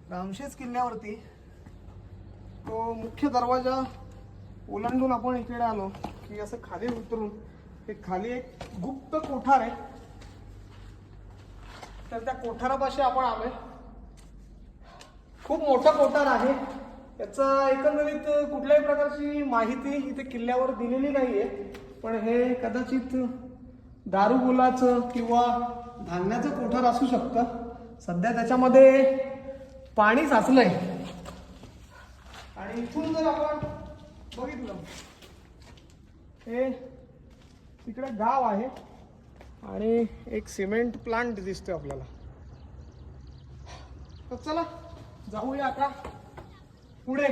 रामशेज किल्ल्यावरती तो मुख्य दरवाजा ओलांडून आपण इकडे आलो की असं खाली उतरून एक खाली एक गुप्त कोठार आहे. तर त्या कोठारापाशी आपण आलोय. खूप मोठा कोठार आहे. याचा एकंदरीत कुठल्याही प्रकारची माहिती इथे किल्ल्यावर दिलेली नाहीये, पण हे कदाचित दारुगोलाचं किंवा धान्याचं कोठार असू शकतं. सध्या त्याच्यामध्ये पाणी साचलंय आणि इथून जर आपण बघितलं हे तिकडे गाव आहे आणि एक सिमेंट प्लांट दिसतोय आपल्याला. तर चला जाऊया आता पुढे.